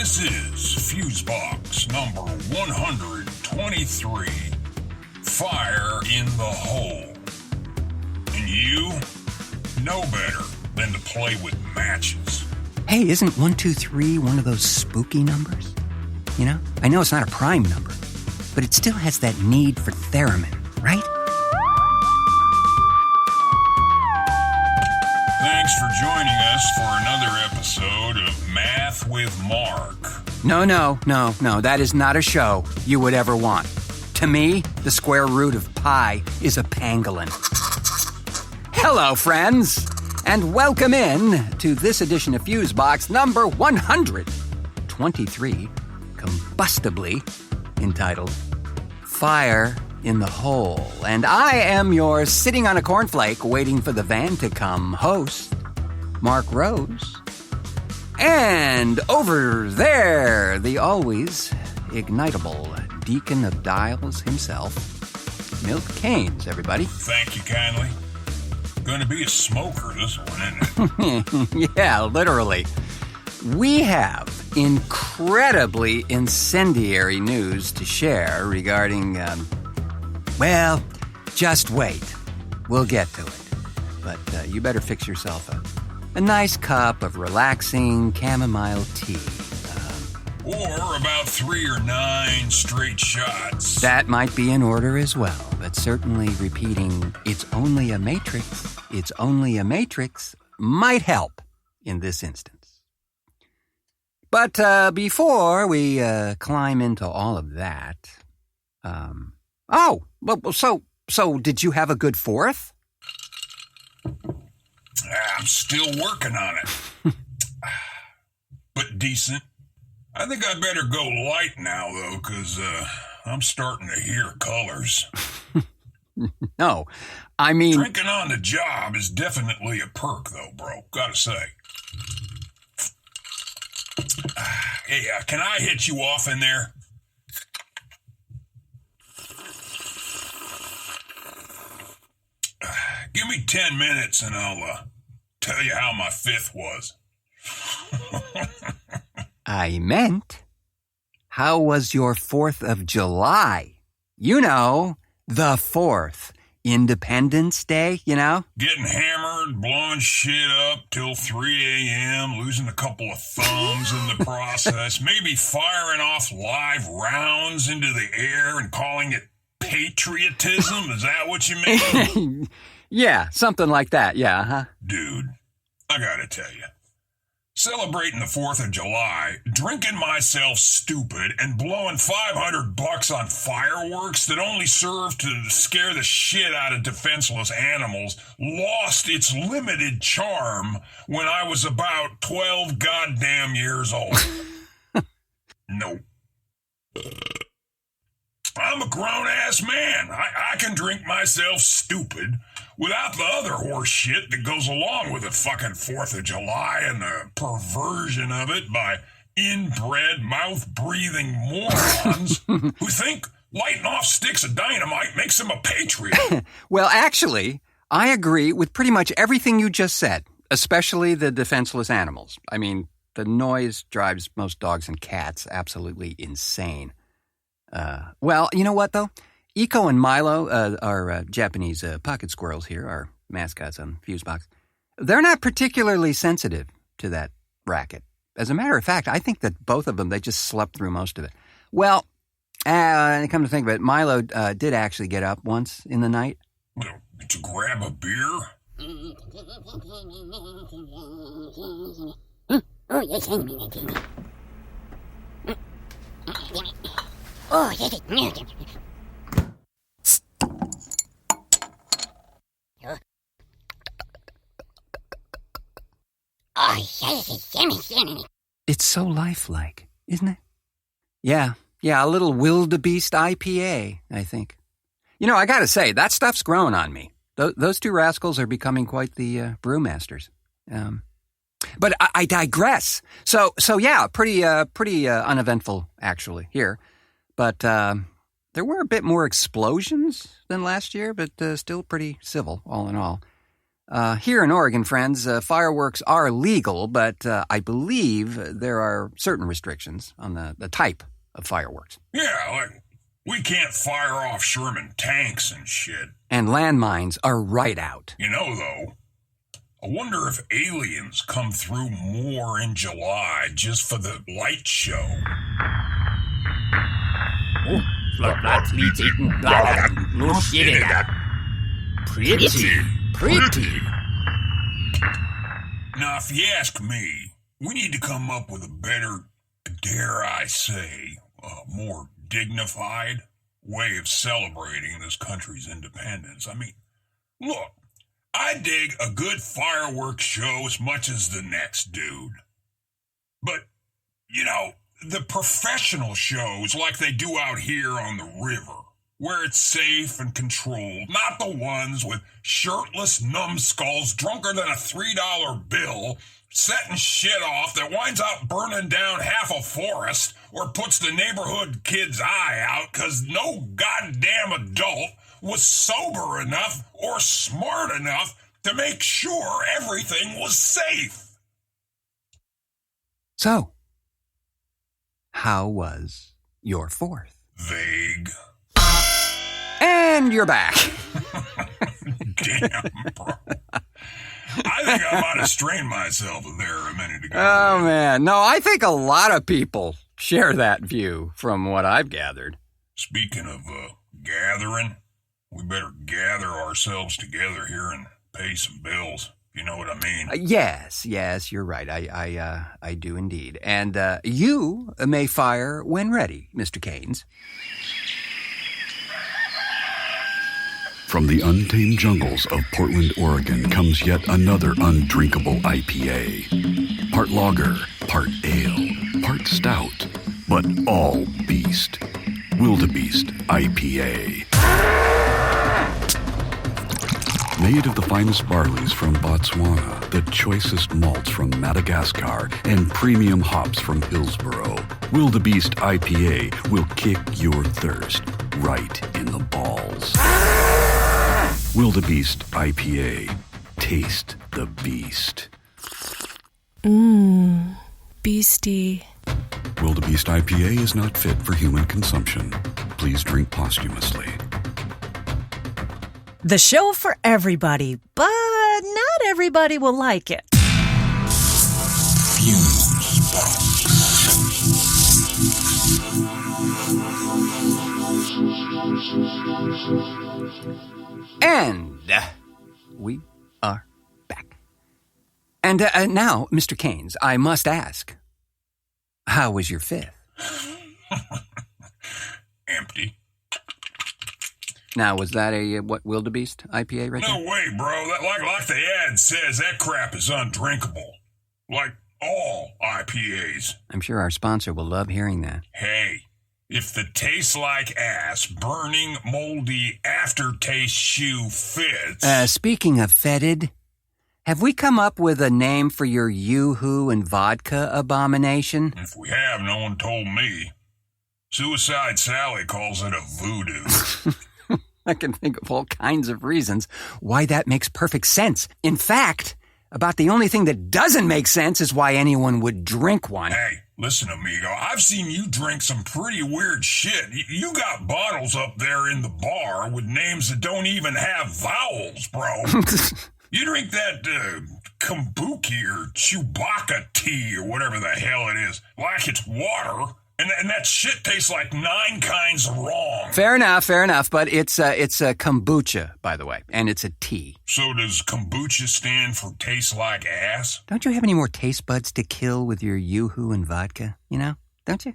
This is Fusebox number 123, Fire in the Hole. And you know better than to play with matches. Hey, isn't 123 one of those spooky numbers? You know, I know it's not a prime number, but it still has that need for theremin, right? Thanks for joining us for another episode of Math with Mark. No, that is not a show you would ever want. To me, the square root of pi is a pangolin. Hello, friends, and welcome in to this edition of Fusebox number 123, combustibly entitled Fire in the Hole. And I am your sitting on a cornflake waiting for the van to come host, Mark Rose. And over there, the always ignitable deacon of dials himself, Milt Keynes, everybody. Thank you kindly. Going to be a smoker, this one, isn't it? Yeah, literally. We have incredibly incendiary news to share regarding, well, just wait. We'll get to it. But you better fix yourself a nice cup of relaxing chamomile tea. Or about 8 or 9 straight shots. That might be in order as well, but certainly repeating, it's only a matrix might help in this instance. But before we climb into all of that, so did you have a good 4th? I'm still working on it. But decent. I think I better go light now, though, because I'm starting to hear colors. No, I mean... Drinking on the job is definitely a perk, though, bro. Gotta say. Hey, can I hit you off in there? Give me 10 minutes and I'll tell you how my 5th was. I meant, how was your 4th of July? You know, the 4th. Independence Day, you know? Getting hammered, blowing shit up till 3 a.m., losing a couple of thumbs in the process, maybe firing off live rounds into the air and calling it patriotism. Is that what you mean? Yeah, something like that, yeah, huh? Dude, I gotta tell you. Celebrating the 4th of July, drinking myself stupid, and blowing $500 on fireworks that only serve to scare the shit out of defenseless animals lost its limited charm when I was about 12 goddamn years old. Nope. I'm a grown-ass man. I can drink myself stupid without the other horse shit that goes along with the fucking 4th of July and the perversion of it by inbred, mouth-breathing morons who think lighting off sticks of dynamite makes them a patriot. Well, actually, I agree with pretty much everything you just said, especially the defenseless animals. I mean, the noise drives most dogs and cats absolutely insane. Well, you know what, though? Eco and Milo, our Japanese pocket squirrels here, our mascots on Fusebox, they're not particularly sensitive to that racket. As a matter of fact, I think that both of them, they just slept through most of it. Well, come to think of it, Milo did actually get up once in the night. To grab a beer? Oh, yes, It's so lifelike, isn't it? Yeah, a little Wildebeest IPA, I think. You know, I gotta say, that stuff's growing on me. Those two rascals are becoming quite the brewmasters. But I digress. So yeah, pretty uneventful, actually, here. But there were a bit more explosions than last year, but still pretty civil, all in all. Here in Oregon, friends, fireworks are legal, but I believe there are certain restrictions on the type of fireworks. Yeah, like, we can't fire off Sherman tanks and shit. And landmines are right out. You know, though, I wonder if aliens come through more in July just for the light show. Pretty. Now, if you ask me, we need to come up with a better, dare I say, more dignified way of celebrating this country's independence. I mean, look, I dig a good fireworks show as much as the next dude. But, you know, the professional shows like they do out here on the river, where it's safe and controlled, not the ones with shirtless numbskulls drunker than a $3 bill, setting shit off that winds up burning down half a forest or puts the neighborhood kid's eye out because no goddamn adult was sober enough or smart enough to make sure everything was safe. So, how was your 4th? Vague. And you're back. Damn, bro. I think I might have strained myself there a minute ago. Oh, man. No, I think a lot of people share that view from what I've gathered. Speaking of gathering, we better gather ourselves together here and pay some bills. You know what I mean? Yes, you're right. I do indeed. And you may fire when ready, Mr. Keynes. From the untamed jungles of Portland, Oregon comes yet another undrinkable IPA. Part lager, part ale, part stout, but all beast. Wildebeest IPA. Made of the finest barleys from Botswana, the choicest malts from Madagascar, and premium hops from Hillsborough, Wildebeest IPA will kick your thirst right in the balls. Wildebeest IPA. Taste the beast. Beastie. Wildebeest IPA is not fit for human consumption. Please drink posthumously. The show for everybody, but not everybody will like it. And we are back. And now, Mr. Keynes, I must ask, how was your 5th? Empty. Now, was that a Wildebeest IPA right No there? way, bro. That like the ad says, that crap is undrinkable. Like all IPAs. I'm sure our sponsor will love hearing that. Hey, if the taste like ass, burning, moldy aftertaste shoe fits. Speaking of fetid, have we come up with a name for your yoo-hoo and vodka abomination? If we have, no one told me. Suicide Sally calls it a voodoo. I can think of all kinds of reasons why that makes perfect sense. In fact, about the only thing that doesn't make sense is why anyone would drink one. Hey, listen, amigo, I've seen you drink some pretty weird shit. You got bottles up there in the bar with names that don't even have vowels, bro. You drink that kombucha or Chewbacca tea or whatever the hell it is, like it's water, and that shit tastes like 9 kinds of wrong. Fair enough, but it's a kombucha, by the way, and it's a tea. So does kombucha stand for taste like ass? Don't you have any more taste buds to kill with your yoo-hoo and vodka, you know? Don't you?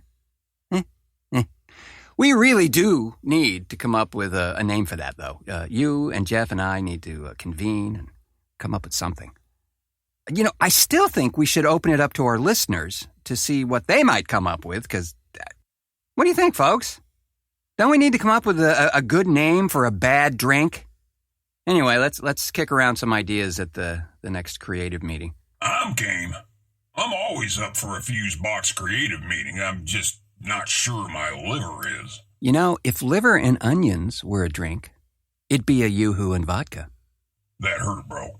We really do need to come up with a name for that, though. You and Jeff and I need to convene and come up with something. You know, I still think we should open it up to our listeners to see what they might come up with, because what do you think, folks? Don't we need to come up with a good name for a bad drink? Anyway, let's kick around some ideas at the next creative meeting. I'm game. I'm always up for a Fusebox creative meeting. I'm just not sure my liver is. You know, if liver and onions were a drink, it'd be a yoo-hoo and vodka. That hurt, bro.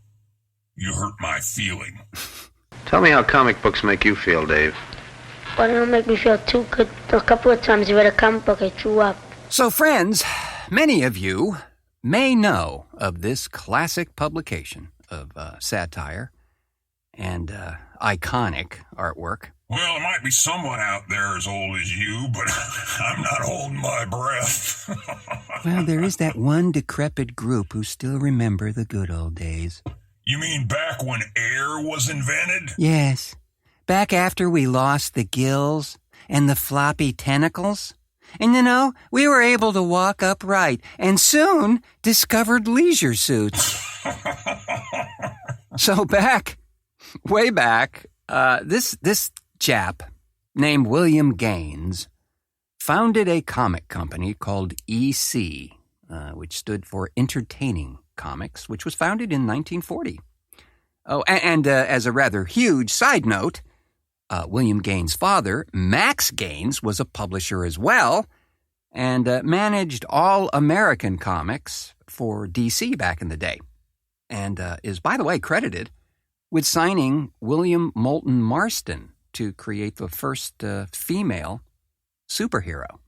You hurt my feeling. Tell me how comic books make you feel, Dave. Well, they don't make me feel too good. A couple of times I read a comic book, I threw up. So, friends, many of you may know of this classic publication of satire and iconic artwork. Well, there might be someone out there as old as you, but I'm not holding my breath. Well, there is that one decrepit group who still remember the good old days. You mean back when air was invented? Yes. Back after we lost the gills and the floppy tentacles. And we were able to walk upright and soon discovered leisure suits. So way back, this chap named William Gaines founded a comic company called EC, which stood for Entertaining Comics, which was founded in 1940. Oh, and as a rather huge side note, William Gaines' father, Max Gaines, was a publisher as well and managed All American Comics for DC back in the day, and is, by the way, credited with signing William Moulton Marston to create the first female superhero.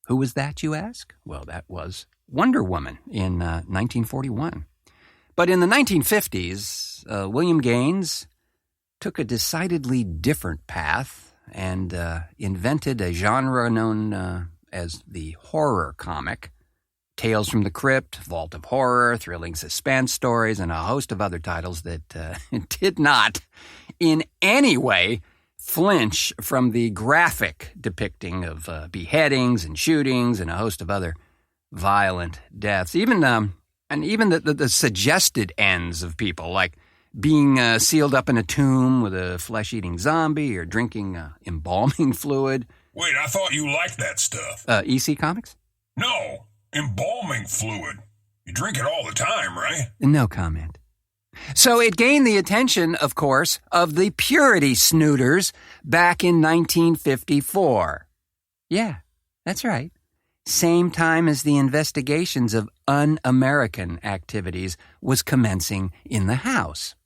Who was that, you ask? Well, that was Wonder Woman in 1941. But in the 1950s, William Gaines took a decidedly different path and invented a genre known as the horror comic. Tales from the Crypt, Vault of Horror, thrilling suspense stories, and a host of other titles that did not in any way flinch from the graphic depicting of beheadings and shootings and a host of other violent deaths. Even the suggested ends of people, like being sealed up in a tomb with a flesh-eating zombie or drinking embalming fluid. Wait, I thought you liked that stuff. EC Comics? No, embalming fluid. You drink it all the time, right? No comment. So it gained the attention, of course, of the purity snooters back in 1954. Yeah, that's right. Same time as the investigations of un-American activities was commencing in the House.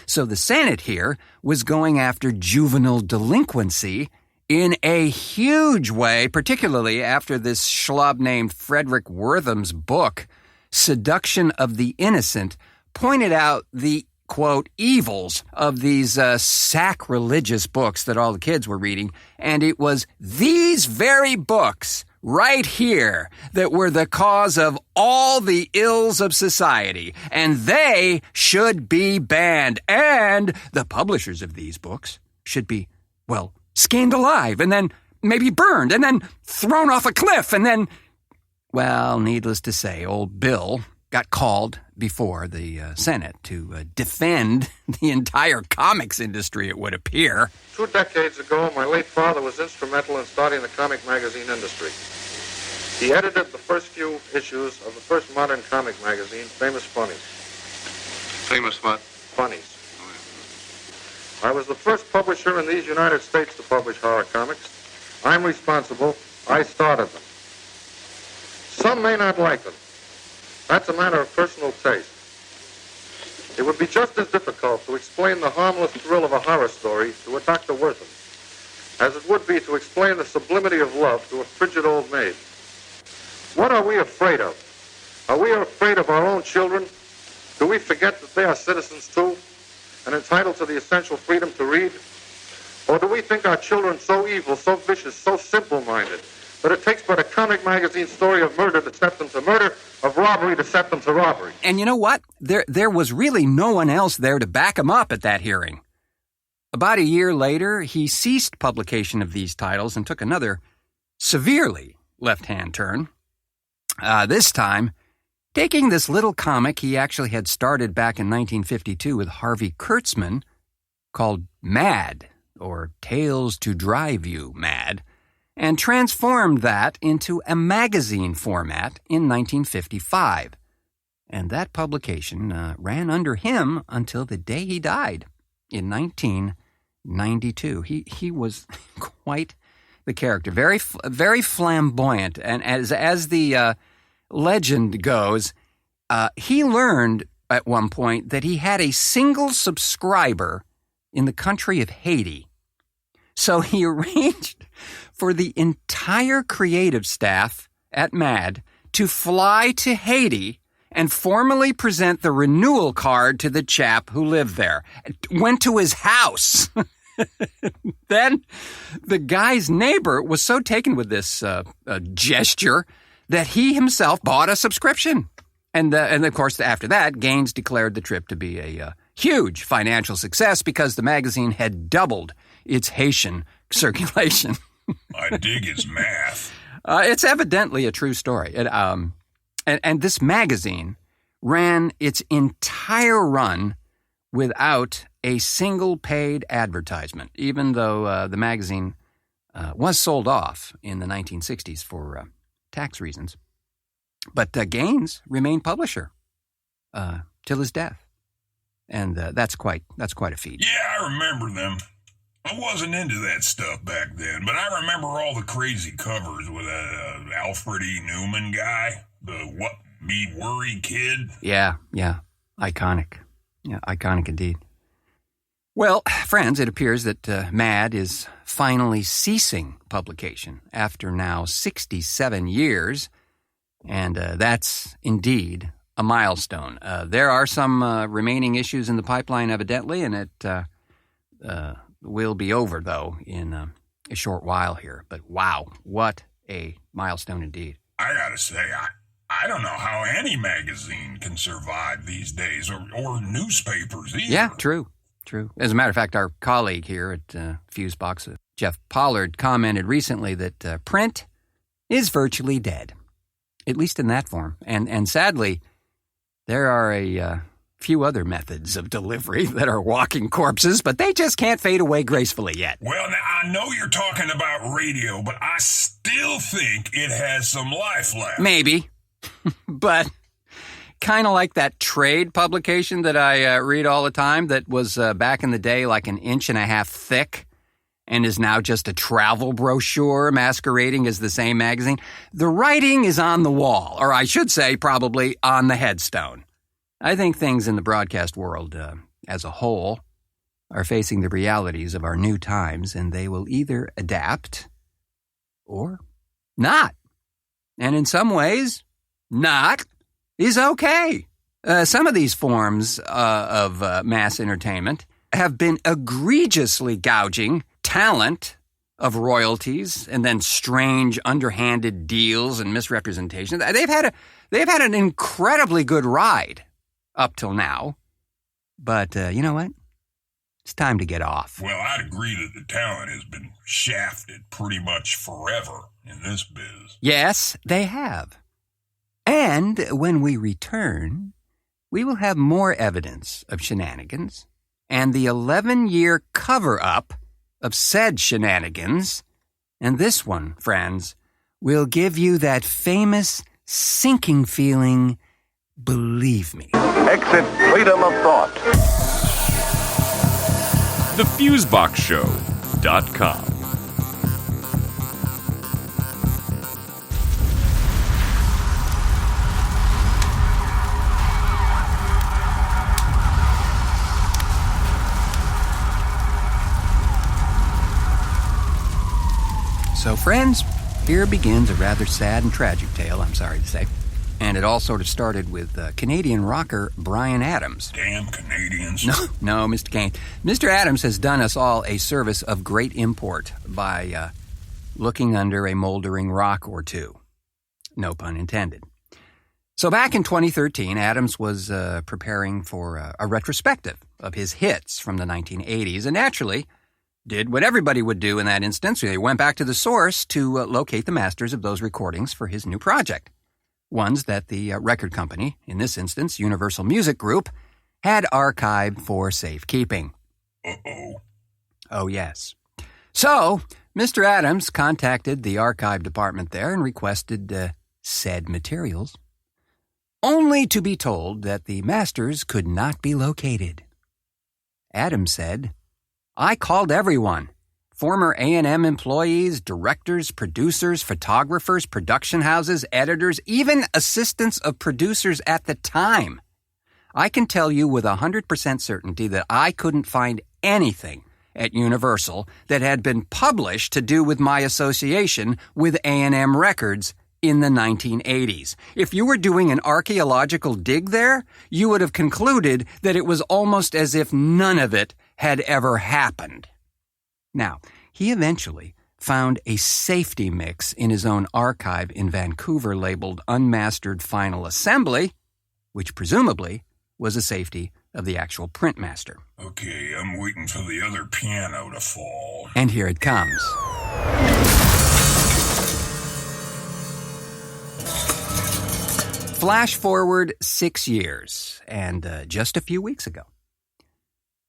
So the Senate here was going after juvenile delinquency in a huge way, particularly after this schlub named Frederick Wortham's book, Seduction of the Innocent, pointed out the, quote, evils of these sacrilegious books that all the kids were reading, and it was these very books right here that were the cause of all the ills of society, and they should be banned, and the publishers of these books should be, well, skinned alive, and then maybe burned, and then thrown off a cliff, and then, well, needless to say, old Bill got called before the Senate to defend the entire comics industry, it would appear. 2 decades ago, my late father was instrumental in starting the comic magazine industry. He edited the first few issues of the first modern comic magazine, Famous Funnies. Famous what? Funnies. I was the first publisher in these United States to publish horror comics. I'm responsible. I started them. Some may not like them. That's a matter of personal taste. It would be just as difficult to explain the harmless thrill of a horror story to a Dr. Wortham as it would be to explain the sublimity of love to a frigid old maid. What are we afraid of? Are we afraid of our own children? Do we forget that they are citizens too and entitled to the essential freedom to read? Or do we think our children so evil, so vicious, so simple-minded that it takes but a comic magazine story of murder to set them to murder, of robbery to set them to robbery? And you know what? There was really no one else there to back him up at that hearing. About a year later, he ceased publication of these titles and took another severely left-hand turn. This time, taking this little comic he actually had started back in 1952 with Harvey Kurtzman called Mad, or Tales to Drive You Mad, and transformed that into a magazine format in 1955. And that publication ran under him until the day he died in 1992. He was quite the character, very flamboyant, and as the legend goes, he learned at one point that he had a single subscriber in the country of Haiti. So he arranged for the entire creative staff at MAD to fly to Haiti and formally present the renewal card to the chap who lived there. Went to his house. Then the guy's neighbor was so taken with this gesture that he himself bought a subscription. And of course, after that, Gaines declared the trip to be a huge financial success because the magazine had doubled its Haitian circulation. I dig his math. It's evidently a true story. And this magazine ran its entire run without a single paid advertisement, even though the magazine was sold off in the 1960s for tax reasons. But Gaines remained publisher till his death, and that's quite a feat. Yeah, I remember them. I wasn't into that stuff back then, but I remember all the crazy covers with that Alfred E. Newman guy, the What Me Worry Kid. Yeah, iconic. Yeah, iconic indeed. Well, friends, it appears that MAD is finally ceasing publication after now 67 years, and that's indeed a milestone. There are some remaining issues in the pipeline, evidently, and it will be over, though, in a short while here. But wow, what a milestone indeed. I gotta say, I don't know how any magazine can survive these days, or newspapers either. Yeah, true. As a matter of fact, our colleague here at Fusebox, Jeff Pollard, commented recently that print is virtually dead, at least in that form. And sadly, there are a few other methods of delivery that are walking corpses, but they just can't fade away gracefully yet. Well, now, I know you're talking about radio, but I still think it has some life left. Maybe, but kind of like that trade publication that I read all the time that was back in the day like an inch and a half thick and is now just a travel brochure masquerading as the same magazine. The writing is on the wall, or I should say probably on the headstone. I think things in the broadcast world as a whole are facing the realities of our new times, and they will either adapt or not. And in some ways, not is okay. Some of these forms of mass entertainment have been egregiously gouging talent of royalties and then strange underhanded deals and misrepresentations. They've had an incredibly good ride up till now. But you know what? It's time to get off. Well, I'd agree that the talent has been shafted pretty much forever in this biz. Yes, they have. And when we return, we will have more evidence of shenanigans and the 11-year cover-up of said shenanigans. And this one, friends, will give you that famous sinking feeling, believe me. Exit freedom of thought. TheFuseboxShow.com. So, friends, here begins a rather sad and tragic tale, I'm sorry to say. And it all sort of started with Canadian rocker Bryan Adams. Damn Canadians. No, Mr. Kane. Mr. Adams has done us all a service of great import by looking under a moldering rock or two. No pun intended. So back in 2013, Adams was preparing for a retrospective of his hits from the 1980s, and naturally did what everybody would do in that instance. He went back to the source to locate the masters of those recordings for his new project. Ones that the record company, in this instance Universal Music Group, had archived for safekeeping. Uh-oh. Oh, yes. So, Mr. Adams contacted the archive department there and requested said materials, only to be told that the masters could not be located. Adams said, "I called everyone. Former A&M employees, directors, producers, photographers, production houses, editors, even assistants of producers at the time. I can tell you with 100% certainty that I couldn't find anything at Universal that had been published to do with my association with A&M Records in the 1980s. If you were doing an archaeological dig there, you would have concluded that it was almost as if none of it had ever happened. Now, he eventually found a safety mix in his own archive in Vancouver labeled Unmastered Final Assembly, which presumably was a safety of the actual printmaster. Okay, I'm waiting for the other piano to fall. And here it comes. Flash forward 6 years, and just a few weeks ago,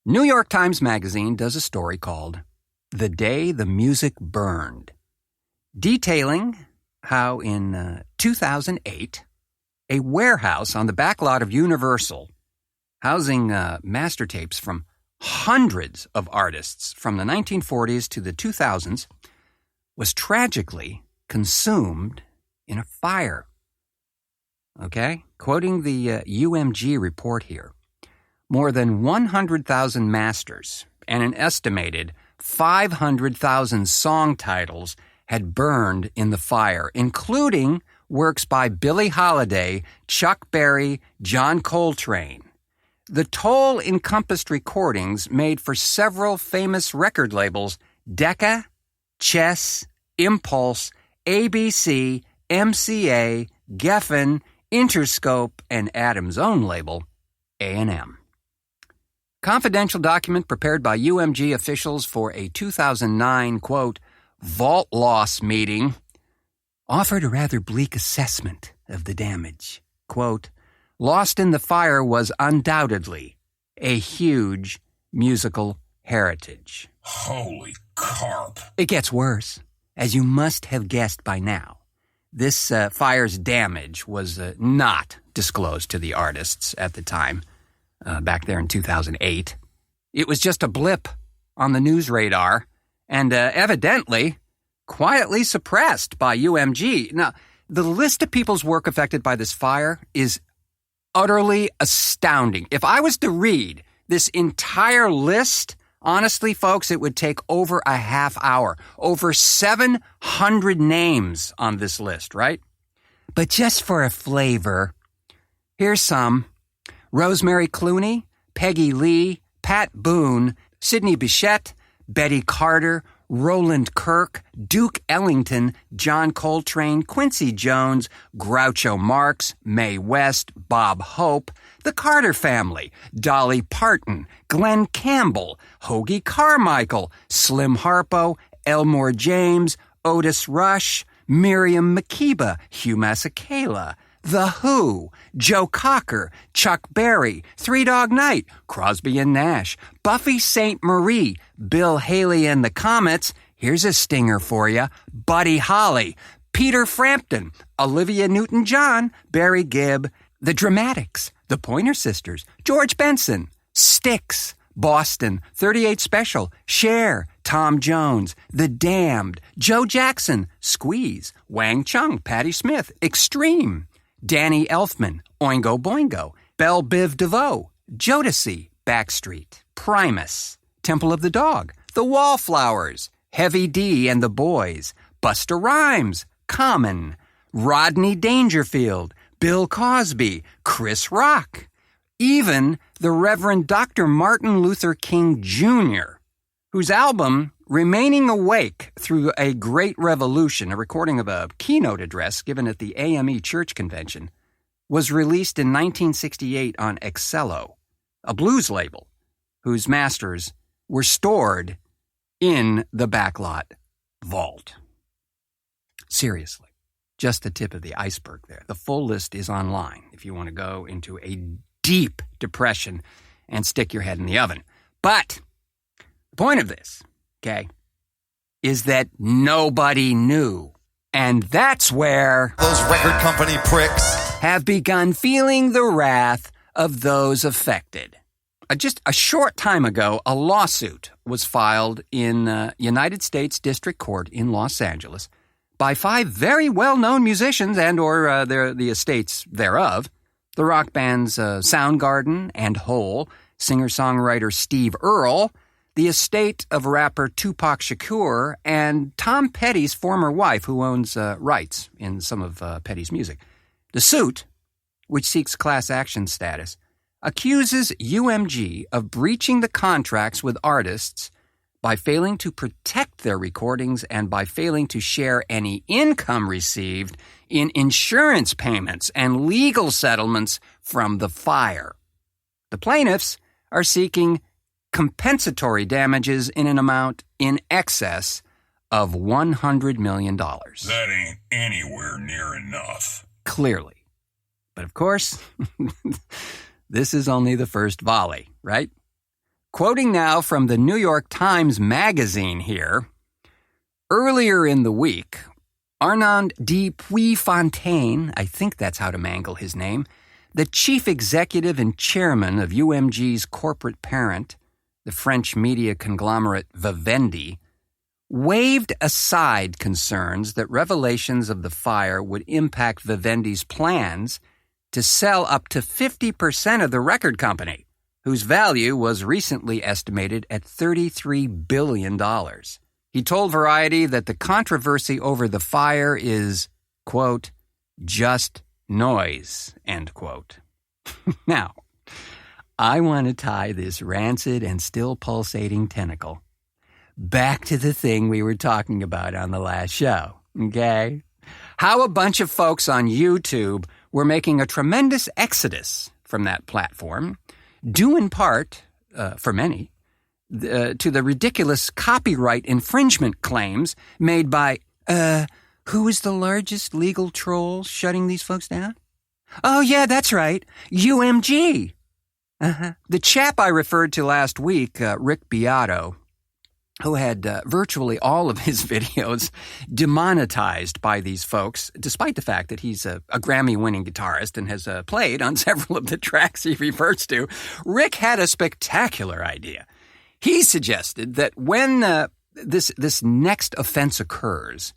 New York Times Magazine does a story called The Day the Music Burned, detailing how in 2008, a warehouse on the back lot of Universal, housing master tapes from hundreds of artists from the 1940s to the 2000s, was tragically consumed in a fire. Okay? Quoting the UMG report here, more than 100,000 masters and an estimated 500,000 song titles had burned in the fire, including works by Billie Holiday, Chuck Berry, John Coltrane. The toll encompassed recordings made for several famous record labels: Decca, Chess, Impulse, ABC, MCA, Geffen, Interscope, and Adam's own label, A&M. Confidential document prepared by UMG officials for a 2009, quote, vault loss meeting offered a rather bleak assessment of the damage. Quote, lost in the fire was undoubtedly a huge musical heritage. Holy carp. It gets worse. As you must have guessed by now, this fire's damage was not disclosed to the artists at the time, back there in 2008. It was just a blip on the news radar and evidently quietly suppressed by UMG. Now, the list of people's work affected by this fire is utterly astounding. If I was to read this entire list, honestly, folks, it would take over a half hour. Over 700 names on this list, right? But just for a flavor, here's some. Rosemary Clooney, Peggy Lee, Pat Boone, Sidney Bechet, Betty Carter, Roland Kirk, Duke Ellington, John Coltrane, Quincy Jones, Groucho Marx, Mae West, Bob Hope, the Carter Family, Dolly Parton, Glenn Campbell, Hoagie Carmichael, Slim Harpo, Elmore James, Otis Rush, Miriam Makeba, Hugh Masekela, The Who, Joe Cocker, Chuck Berry, Three Dog Night, Crosby and Nash, Buffy St. Marie, Bill Haley and the Comets, here's a stinger for you, Buddy Holly, Peter Frampton, Olivia Newton-John, Barry Gibb, The Dramatics, The Pointer Sisters, George Benson, Styx, Boston, 38 Special, Cher, Tom Jones, The Damned, Joe Jackson, Squeeze, Wang Chung, Patti Smith, Extreme, Danny Elfman, Oingo Boingo, Belle Biv DeVoe, Jodeci, Backstreet, Primus, Temple of the Dog, The Wallflowers, Heavy D and the Boys, Busta Rhymes, Common, Rodney Dangerfield, Bill Cosby, Chris Rock, even the Reverend Dr. Martin Luther King Jr., whose album Remaining Awake Through a Great Revolution, a recording of a keynote address given at the AME Church Convention, was released in 1968 on Excello, a blues label whose masters were stored in the backlot vault. Seriously, just the tip of the iceberg there. The full list is online if you want to go into a deep depression and stick your head in the oven. But the point of this, okay, is that nobody knew. And that's where those record company pricks have begun feeling the wrath of those affected. Just a short time ago, a lawsuit was filed in United States District Court in Los Angeles by 5 very well-known musicians and or the estates thereof the rock bands Soundgarden and Hole, singer-songwriter Steve Earle, the estate of rapper Tupac Shakur, and Tom Petty's former wife, who owns rights in some of Petty's music. The suit, which seeks class action status, accuses UMG of breaching the contracts with artists by failing to protect their recordings and by failing to share any income received in insurance payments and legal settlements from the fire. The plaintiffs are seeking compensatory damages in an amount in excess of $100 million. That ain't anywhere near enough. Clearly. But of course, this is only the first volley, right? Quoting now from the New York Times Magazine here, earlier in the week, Arnaud de Puyfontaine, I think that's how to mangle his name, the chief executive and chairman of UMG's corporate parent, the French media conglomerate Vivendi, waved aside concerns that revelations of the fire would impact Vivendi's plans to sell up to 50% of the record company, whose value was recently estimated at $33 billion. He told Variety that the controversy over the fire is, quote, just noise, end quote. Now, I want to tie this rancid and still pulsating tentacle back to the thing we were talking about on the last show, okay? How a bunch of folks on YouTube were making a tremendous exodus from that platform, due in part, for many, to the ridiculous copyright infringement claims made by, who is the largest legal troll shutting these folks down? Oh, yeah, that's right, UMG. The chap I referred to last week, Rick Beato, who had virtually all of his videos demonetized by these folks, despite the fact that he's a Grammy-winning guitarist and has played on several of the tracks he refers to. Rick had a spectacular idea. He suggested that when this next offense occurs,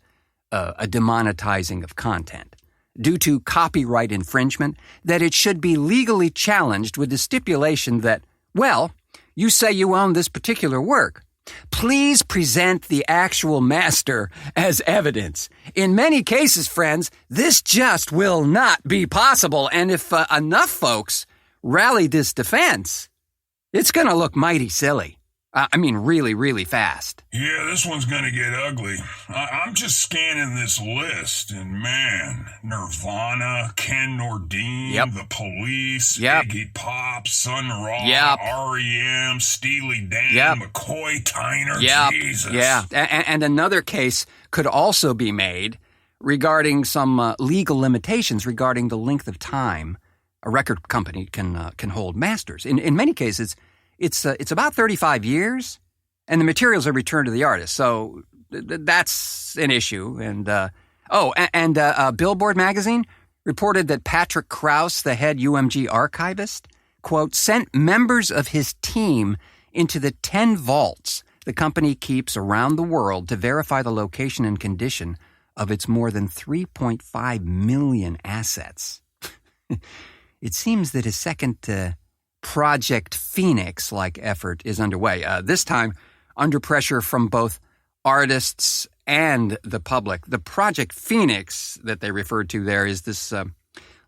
a demonetizing of content, due to copyright infringement, that it should be legally challenged with the stipulation that, well, you say you own this particular work. Please present the actual master as evidence. In many cases, friends, this just will not be possible, and if enough folks rally this defense, it's going to look mighty silly. I mean, really, really fast. Yeah, this one's gonna get ugly. I'm just scanning this list, and man, Nirvana, Ken Nordine, The Police, Iggy Pop, Sun Ra, R.E.M., Steely Dan, McCoy Tyner, Jesus. Yeah, and another case could also be made regarding some legal limitations regarding the length of time a record company can hold masters. In many cases, it's about 35 years, and the materials are returned to the artist. So that's an issue. And Billboard magazine reported that Patrick Krause, the head UMG archivist, quote, sent members of his team into the 10 vaults the company keeps around the world to verify the location and condition of its more than 3.5 million assets. It seems that a second Project Phoenix-like effort is underway, this time under pressure from both artists and the public. The Project Phoenix that they referred to there is this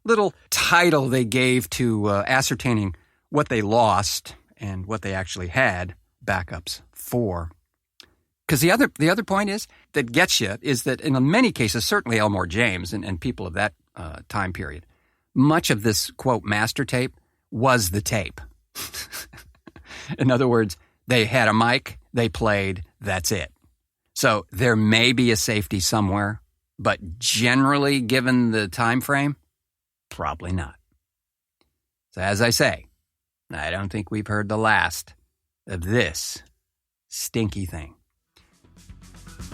little title they gave to ascertaining what they lost and what they actually had backups for. Because the other point is that gets you is that in many cases, certainly Elmore James and people of that time period, much of this, quote, master tape was the tape. In other words, they had a mic, they played, that's it. So there may be a safety somewhere, but generally, given the time frame, probably not. So as I say, I don't think we've heard the last of this stinky thing.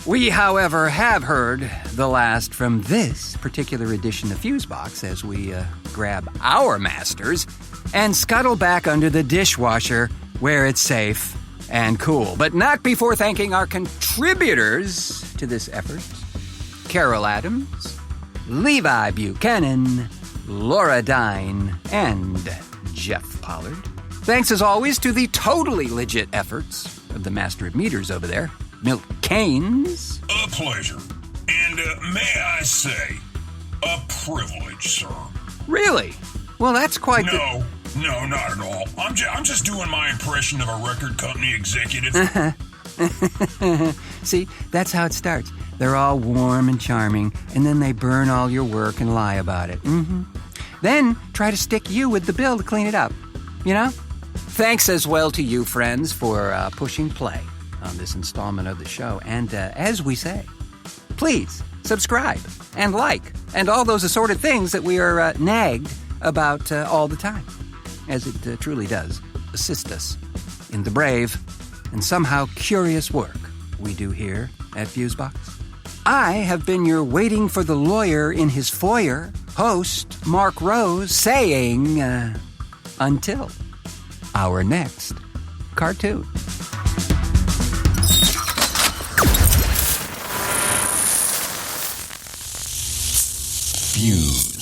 We, however, have heard the last from this particular edition of Fusebox as we grab our masters and scuttle back under the dishwasher where it's safe and cool. But not before thanking our contributors to this effort. Carol Adams, Levi Buchanan, Laura Dine, and Jeff Pollard. Thanks as always to the totally legit efforts of the master of meters over there, Milt Keynes. A pleasure. And may I say, a privilege, sir. Really? Well, that's quite No, not at all. I'm just doing my impression of a record company executive. See, that's how it starts. They're all warm and charming, and then they burn all your work and lie about it. Then try to stick you with the bill to clean it up. You know? Thanks as well to you, friends, for pushing play on this installment of the show. And as we say, please subscribe and like and all those assorted things that we are nagged about all the time, as it truly does assist us in the brave and somehow curious work we do here at Fusebox. I have been your waiting for the lawyer in his foyer host, Mark Rose, saying, until our next cartoon. Fuse.